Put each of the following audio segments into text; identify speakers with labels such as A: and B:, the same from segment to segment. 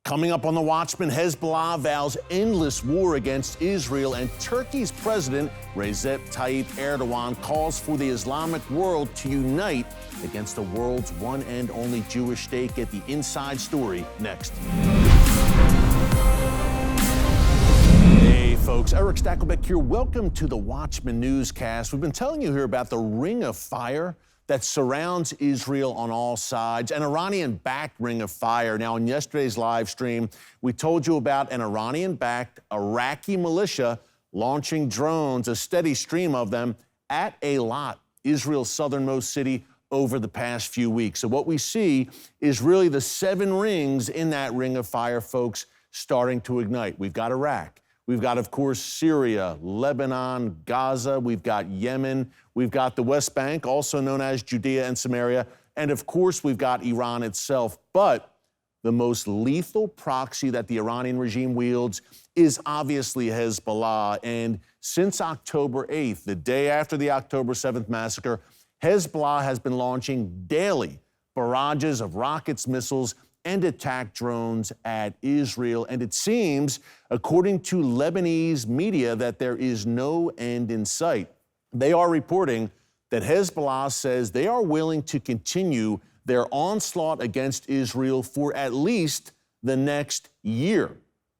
A: Coming up on the Watchman, Hezbollah vows endless war against Israel, and Turkey's president, Recep Tayyip Erdoğan, calls for the Islamic world to unite against the world's one and only Jewish state. Get the inside story next. Hey folks, Erick Stakelbeck here. Welcome to the Watchman Newscast. We've been telling you here about the ring of fire that surrounds Israel on all sides, an Iranian-backed ring of fire. Now, in yesterday's live stream, we told you about an Iranian-backed Iraqi militia launching drones, a steady stream of them, at Eilat, Israel's southernmost city, over the past few weeks. So what we see is really the 7 rings in that ring of fire, folks, starting to ignite. We've got Iraq. We've got, of course, Syria, Lebanon, Gaza. We've got Yemen. We've got the West Bank, also known as Judea and Samaria. And, of course, we've got Iran itself. But the most lethal proxy that the Iranian regime wields is obviously Hezbollah. And since October 8th, the day after the October 7th massacre, Hezbollah has been launching daily barrages of rockets, missiles, and attack drones at Israel. And it seems, according to Lebanese media, that there is no end in sight. They are reporting that Hezbollah says they are willing to continue their onslaught against Israel for at least the next year.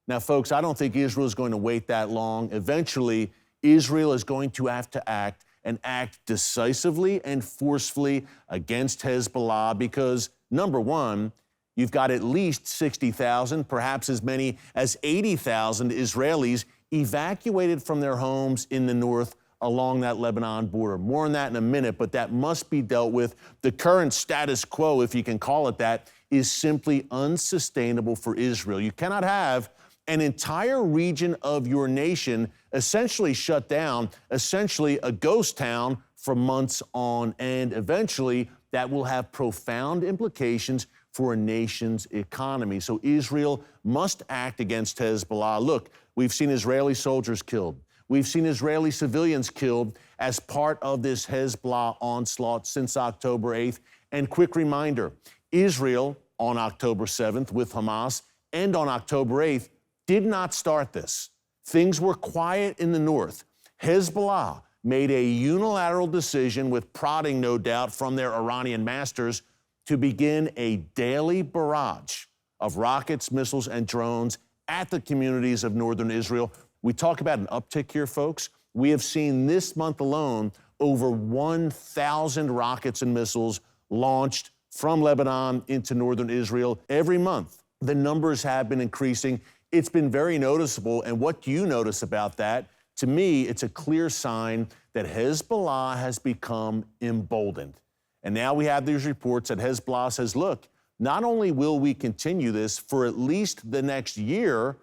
A: Now, folks, I don't think Israel is going to wait that long. Eventually, Israel is going to have to act, and act decisively and forcefully against Hezbollah because, number one, you've got at least 60,000, perhaps as many as 80,000 Israelis evacuated from their homes in the north along that Lebanon border. More on that in a minute, but that must be dealt with. The current status quo, if you can call it that, is simply unsustainable for Israel. You cannot have an entire region of your nation essentially shut down, essentially a ghost town for months on end. Eventually, that will have profound implications for a nation's economy. So Israel must act against Hezbollah. Look, we've seen Israeli soldiers killed. We've seen Israeli civilians killed as part of this Hezbollah onslaught since October 8th. And quick reminder, Israel on October 7th with Hamas and on October 8th did not start this. Things were quiet in the north. Hezbollah made a unilateral decision, with prodding, no doubt, from their Iranian masters, to begin a daily barrage of rockets, missiles, and drones at the communities of northern Israel. We talk about an uptick here, folks. We have seen this month alone over 1,000 rockets and missiles launched from Lebanon into northern Israel. Every month, the numbers have been increasing. It's been very noticeable. And what do you notice about that? To me, it's a clear sign that Hezbollah has become emboldened. And now we have these reports that Hezbollah says, look, not only will we continue this for at least the next year,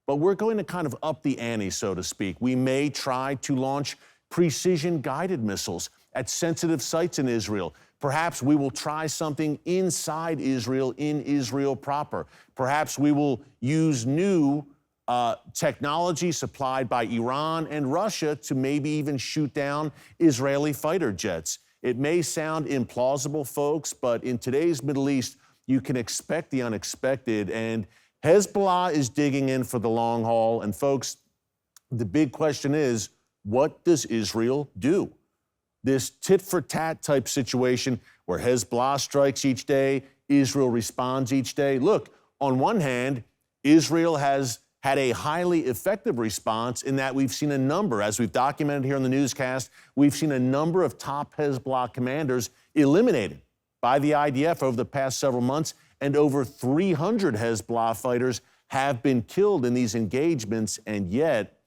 A: but we're going to kind of up the ante, so to speak. We may try to launch precision-guided missiles at sensitive sites in Israel. Perhaps we will try something inside Israel, in Israel proper. Perhaps we will use new technology supplied by Iran and Russia to maybe even shoot down Israeli fighter jets. It may sound implausible, folks, but in today's Middle East, you can expect the unexpected. And Hezbollah is digging in for the long haul. And folks, the big question is, what does Israel do? This tit-for-tat type situation where Hezbollah strikes each day, Israel responds each day. Look, on one hand, Israel has had a highly effective response in that we've seen a number, as we've documented here on the newscast, we've seen a number of top Hezbollah commanders eliminated by the IDF over the past several months, and over 300 Hezbollah fighters have been killed in these engagements. And yet,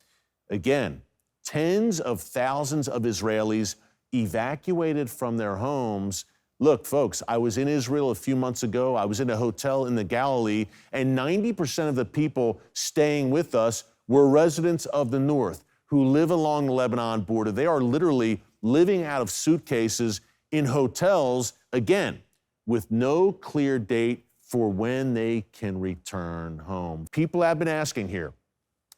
A: again, tens of thousands of Israelis evacuated from their homes. Look, folks, I was in Israel a few months ago. I was in a hotel in the Galilee, and 90% of the people staying with us were residents of the north who live along the Lebanon border. They are literally living out of suitcases in hotels, again, with no clear date for when they can return home. People have been asking here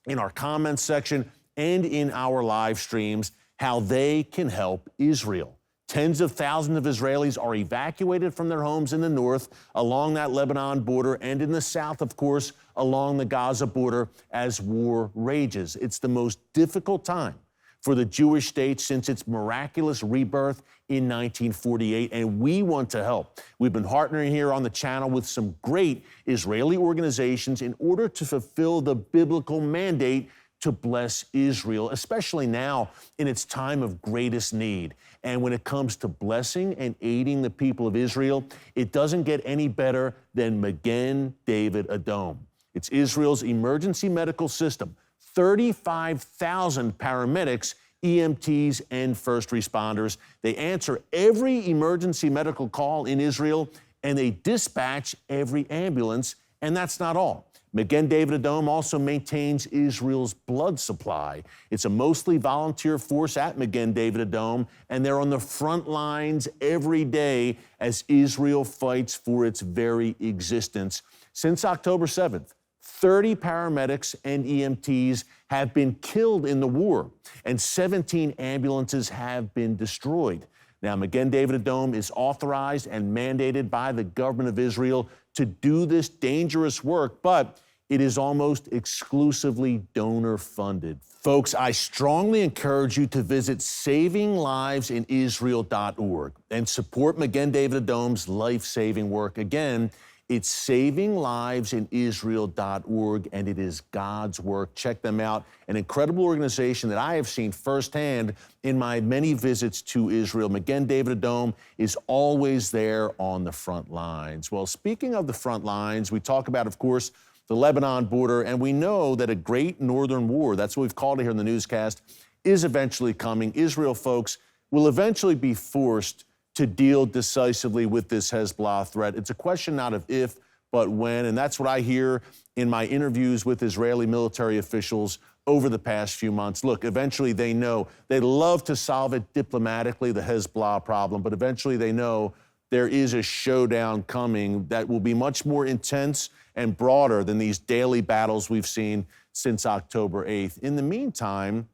A: in our comments section and in our live streams how they can help Israel. Tens of thousands of Israelis are evacuated from their homes in the north, along that Lebanon border, and in the south, of course, along the Gaza border as war rages. It's the most difficult time for the Jewish state since its miraculous rebirth in 1948, and we want to help. We've been partnering here on the channel with some great Israeli organizations in order to fulfill the biblical mandate to bless Israel, especially now in its time of greatest need. And when it comes to blessing and aiding the people of Israel, it doesn't get any better than Magen David Adom. It's Israel's emergency medical system. 35,000 paramedics, EMTs, and first responders. They answer every emergency medical call in Israel, and they dispatch every ambulance, and that's not all. Magen David Adom also maintains Israel's blood supply. It's a mostly volunteer force at Magen David Adom, and they're on the front lines every day as Israel fights for its very existence. Since October 7th, 30 paramedics and EMTs have been killed in the war, and 17 ambulances have been destroyed. Now, Magen David Adom is authorized and mandated by the government of Israel to do this dangerous work, but it is almost exclusively donor-funded. Folks, I strongly encourage you to visit savinglivesinisrael.org and support Magen David Adom's life-saving work. Again, it's savinglivesinisrael.org, and it is God's work. Check them out. An incredible organization that I have seen firsthand in my many visits to Israel. Magen David Adom is always there on the front lines. Well, speaking of the front lines, we talk about, of course, the Lebanon border, and we know that a great northern war, that's what we've called it here in the newscast, is eventually coming. Israel, folks, will eventually be forced to deal decisively with this Hezbollah threat. It's a question not of if, but when, and that's what I hear in my interviews with Israeli military officials over the past few months. Look, eventually they know. They'd love to solve it diplomatically, the Hezbollah problem, but eventually they know there is a showdown coming that will be much more intense and broader than these daily battles we've seen since October 8th. In the meantime,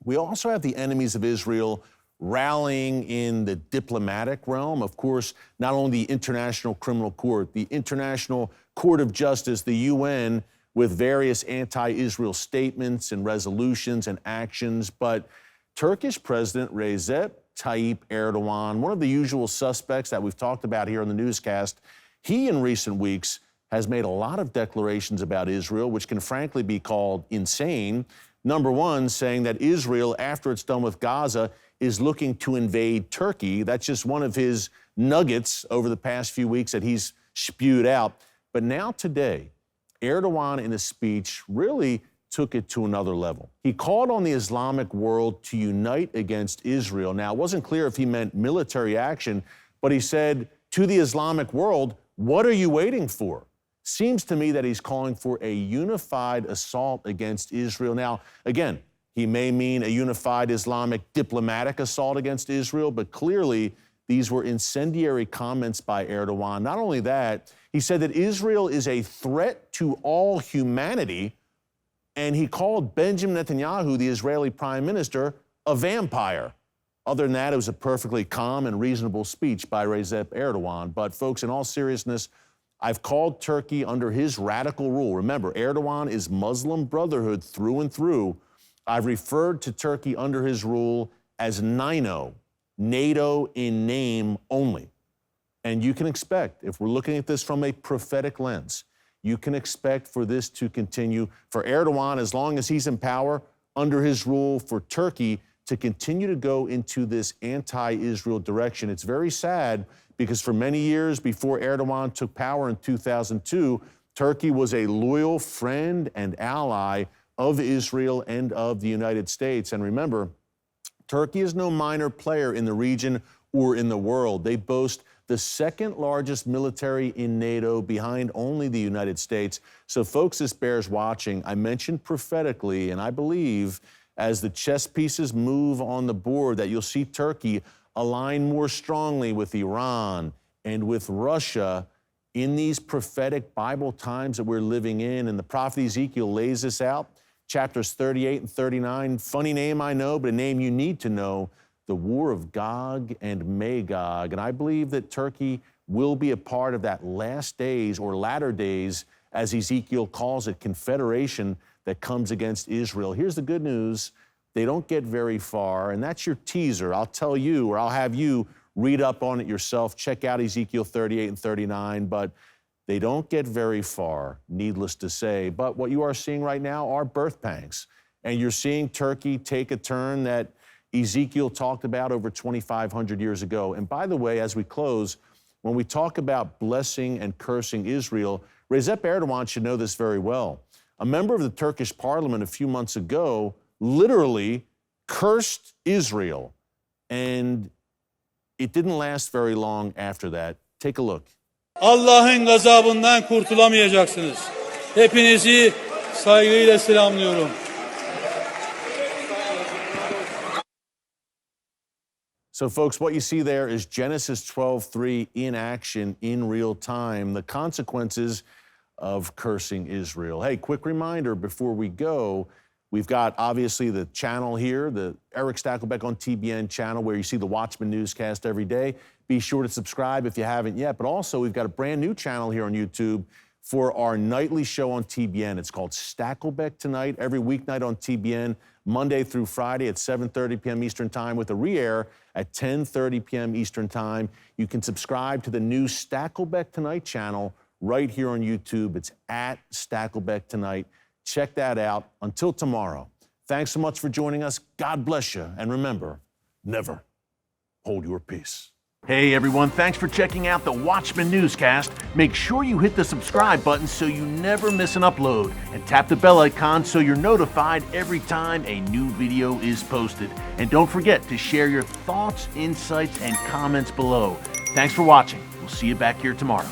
A: we also have the enemies of Israel rallying in the diplomatic realm. Of course, not only the International Criminal Court, the International Court of Justice, the UN, with various anti-Israel statements and resolutions and actions, but Turkish President Recep Tayyip Erdoğan, one of the usual suspects that we've talked about here on the newscast, he in recent weeks has made a lot of declarations about Israel, which can frankly be called insane. Number one, saying that Israel, after it's done with Gaza, is looking to invade Turkey. That's just one of his nuggets over the past few weeks that he's spewed out. But now today, Erdoğan in a speech really took it to another level. He called on the Islamic world to unite against Israel. Now, it wasn't clear if he meant military action, but he said to the Islamic world, what are you waiting for? Seems to me that he's calling for a unified assault against Israel. Now, again, he may mean a unified Islamic diplomatic assault against Israel, but clearly these were incendiary comments by Erdoğan. Not only that, he said that Israel is a threat to all humanity, and he called Benjamin Netanyahu, the Israeli prime minister, a vampire. Other than that, it was a perfectly calm and reasonable speech by Recep Erdoğan. But folks, in all seriousness, I've called Turkey under his radical rule. Remember, Erdoğan is Muslim Brotherhood through and through. I've referred to Turkey under his rule as NATO in name only. And you can expect, if we're looking at this from a prophetic lens, you can expect for this to continue, for Erdoğan, as long as he's in power, under his rule, for Turkey to continue to go into this anti-Israel direction. It's very sad because for many years before Erdoğan took power in 2002, Turkey was a loyal friend and ally of Israel and of the United States. And remember, Turkey is no minor player in the region or in the world. They boast the second largest military in NATO behind only the United States. So folks, this bears watching. I mentioned prophetically, and I believe as the chess pieces move on the board that you'll see Turkey align more strongly with Iran and with Russia in these prophetic Bible times that we're living in. And the prophet Ezekiel lays this out. Chapters 38 and 39, funny name I know, but a name you need to know. the war of Gog and Magog. And I believe that Turkey will be a part of that last days or latter days, as Ezekiel calls it, confederation that comes against Israel. Here's the good news. They don't get very far, and that's your teaser. I'll tell you, or I'll have you read up on it yourself. Check out Ezekiel 38 and 39, but they don't get very far, needless to say. But what you are seeing right now are birth pangs, and you're seeing Turkey take a turn that Ezekiel talked about over 2,500 years ago. And by the way, as we close, when we talk about blessing and cursing Israel, Recep Erdoğan should know this very well. A member of the Turkish parliament a few months ago literally cursed Israel, and it didn't last very long after that. Take a look.
B: Allah'ın gazabından kurtulamayacaksınız. Hepinizi saygıyla selamlıyorum.
A: So, folks, what you see there is Genesis 12:3 in action in real time, the consequences of cursing Israel. Hey, quick reminder before we go, we've got obviously the channel here, the Erick Stakelbeck on TBN channel, where you see the Watchman Newscast every day. Be sure to subscribe if you haven't yet. But also, we've got a brand new channel here on YouTube for our nightly show on TBN. It's called Stakelbeck Tonight, every weeknight on TBN, Monday through Friday at 7:30 p.m. Eastern Time, with a re-air at 10:30 p.m. Eastern Time. You can subscribe to the new Stakelbeck Tonight channel right here on YouTube. It's at Stakelbeck Tonight. Check that out. Until tomorrow, thanks so much for joining us. God bless you. And remember, never hold your peace. Hey everyone, thanks for checking out the Watchman Newscast. Make sure you hit the subscribe button so you never miss an upload, and tap the bell icon so you're notified every time a new video is posted. And don't forget to share your thoughts, insights, and comments below. Thanks for watching. We'll see you back here tomorrow.